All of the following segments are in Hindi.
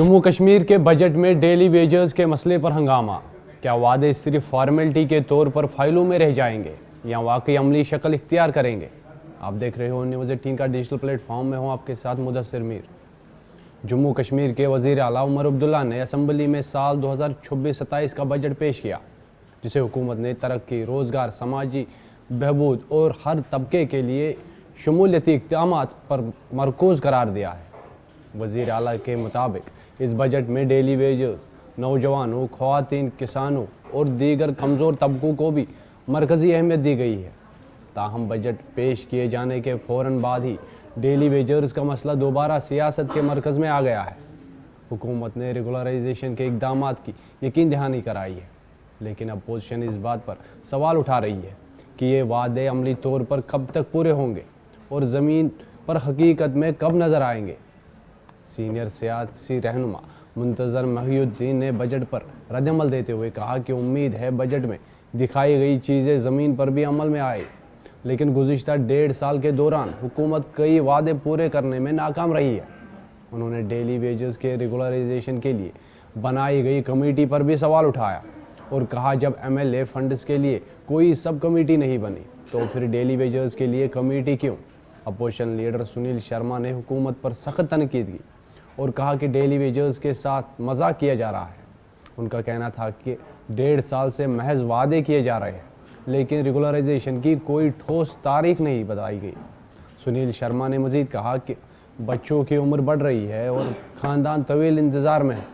जम्मू कश्मीर के बजट में डेली वेजेस के मसले पर हंगामा। क्या वादे सिर्फ फॉर्मेलिटी के तौर पर फाइलों में रह जाएंगे या वाकई अमली शक्ल इख्तियार करेंगे? आप देख रहे हो न्यूज़ 18 का डिजिटल प्लेटफॉर्म में हूँ आपके साथ मुदस्सिर मीर। जम्मू कश्मीर के वज़ीर आला उमर अब्दुल्ला ने असम्बली में साल 2026-27 का बजट पेश किया, जिसे हुकूमत ने तरक्की, रोज़गार, समाजी बहबूद और हर तबके के लिए शमूलियती इक़दामात पर मरकूज़ करार दिया है। वज़ीर आला के मुताबिक इस बजट में डेली वेजेस, नौजवानों, ख़वातीन, किसानों और दीगर कमज़ोर तबकों को भी मरकज़ी अहमियत दी गई है। ताहम बजट पेश किए जाने के फ़ौरन बाद ही डेली वेजर्स का मसला दोबारा सियासत के मरकज़ में आ गया है। हुकूमत ने रेगुलराइजेशन के इक़दामात की यकीन दहानी कराई है, लेकिन अपोजिशन इस बात पर सवाल उठा रही है कि ये वादे अमली तौर पर कब तक पूरे होंगे और ज़मीन पर हकीकत में कब नज़र आएंगे। सीनियर सियासी रहनुमा मुंतज़र महिउद्दीन ने बजट पर रद्दअमल देते हुए कहा कि उम्मीद है बजट में दिखाई गई चीज़ें ज़मीन पर भी अमल में आए, लेकिन गुज़िश्ता 1.5 साल के दौरान हुकूमत कई वादे पूरे करने में नाकाम रही है। उन्होंने डेली वेजेस के रेगुलराइजेशन के लिए बनाई गई कमेटी पर भी सवाल उठाया और कहा, जब MLA फंड्स के लिए कोई सब कमेटी नहीं बनी तो फिर डेली वेजेस के लिए कमेटी क्यों? अपोजिशन लीडर सुनील शर्मा ने हुकूमत पर सख्त तनकीद की और कहा कि डेली वेजेस के साथ मजाक किया जा रहा है। उनका कहना था कि 1.5 साल से महज वादे किए जा रहे हैं, लेकिन रेगुलराइजेशन की कोई ठोस तारीख नहीं बताई गई। सुनील शर्मा ने मजीद कहा कि बच्चों की उम्र बढ़ रही है और ख़ानदान तवील इंतज़ार में है,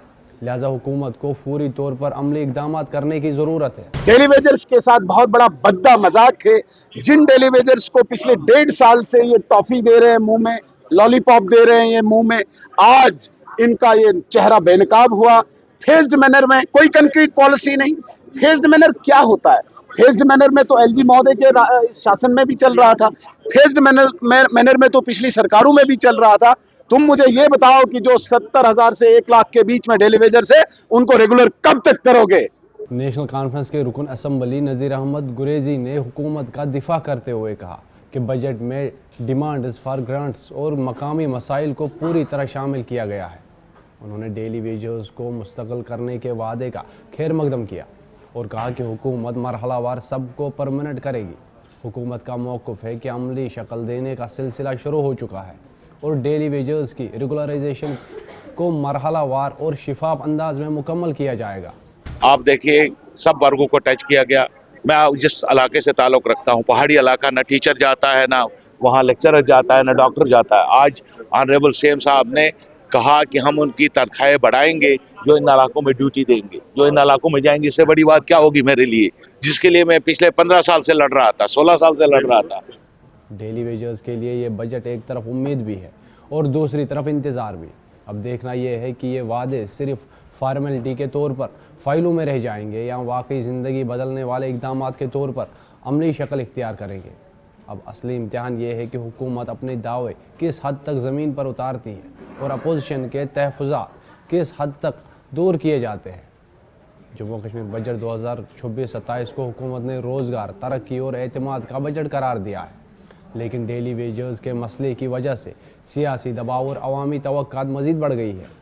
लिहाजा हुकूमत को फौरी तौर पर अमली इक़दामात करने की ज़रूरत है। डेली वेजर्स के साथ बहुत बड़ा भद्दा मजाक है। जिन डेली वेजर्स को पिछले 1.5 साल से ये टॉफी दे रहे हैं, मुंह में लॉलीपॉप दे रहे हैं, ये मुंह में, आज इनका ये चेहरा बेनकाब हुआ। फेज्ड मैनर में कोई कंक्रीट पॉलिसी नहीं। फेज्ड मैनर क्या होता है? फेज्ड मैनर में तो LG महोदय के शासन में भी चल रहा था। फेज्ड मैनर में तो पिछली सरकारों में भी चल रहा था। तुम मुझे ये बताओ कि जो 70,000 से 1 लाख के बीच में डेली वेजर्स है, उनको रेगुलर कब तक करोगे? नेशनल कॉन्फ्रेंस के रुकन असम्बली नज़ीर अहमद गुरेजी ने हुकूमत का दिफा करते हुए कहा कि बजट में डिमांड्स फॉर ग्रांट्स और मकामी मसाइल को पूरी तरह शामिल किया गया है। उन्होंने डेली वेजेस को मुस्तकिल करने के वादे का खैर मकदम किया और कहा कि हुकूमत मरहलावार सबको परमानेंट करेगी। हुकूमत का मौक़िफ़ है कि अमली शक्ल देने का सिलसिला शुरू हो चुका है और डेली वेजेस की रेगुलराइजेशन को मरहलावार और शिफाफ अंदाज में मुकम्मल किया जाएगा। आप देखिए, सब वर्गों को टच किया गया। मैं जिस इलाके से ताल्लुक़ रखता हूँ, पहाड़ी इलाका, ना टीचर जाता है, ना वहाँ लेक्चरर जाता है, ना डॉक्टर जाता है। आज ऑनरेबल CM साहब ने कहा कि हम उनकी तनख्वाहें बढ़ाएंगे जो इन इलाकों में ड्यूटी देंगे, जो इन इलाकों में जाएंगे। इससे बड़ी बात क्या होगी मेरे लिए, जिसके लिए मैं पिछले 15 साल से लड़ रहा था, 16 साल से लड़ रहा था। डेली वेजर्स के लिए ये बजट एक तरफ उम्मीद भी है और दूसरी तरफ इंतज़ार भी। अब देखना यह है कि ये वादे सिर्फ फॉर्मेलिटी के तौर पर फाइलों में रह जाएंगे या वाकई ज़िंदगी बदलने वाले इक़दामात के तौर पर अमली शक्ल इख्तियार करेंगे। अब असली इम्तिहान ये है कि हुकूमत अपने दावे किस हद तक ज़मीन पर उतारती है और अपोजिशन के तहफ़्फ़ुज़ात किस हद तक दूर किए जाते हैं। जम्मू कश्मीर बजट 2026-27 को हुकूमत ने रोज़गार, तरक्की और एतमाद का बजट करार दिया है, लेकिन डेली वेजर्स के मसले की वजह से सियासी दबाव और अवामी तवक्कुआत मज़ीद बढ़ गई है।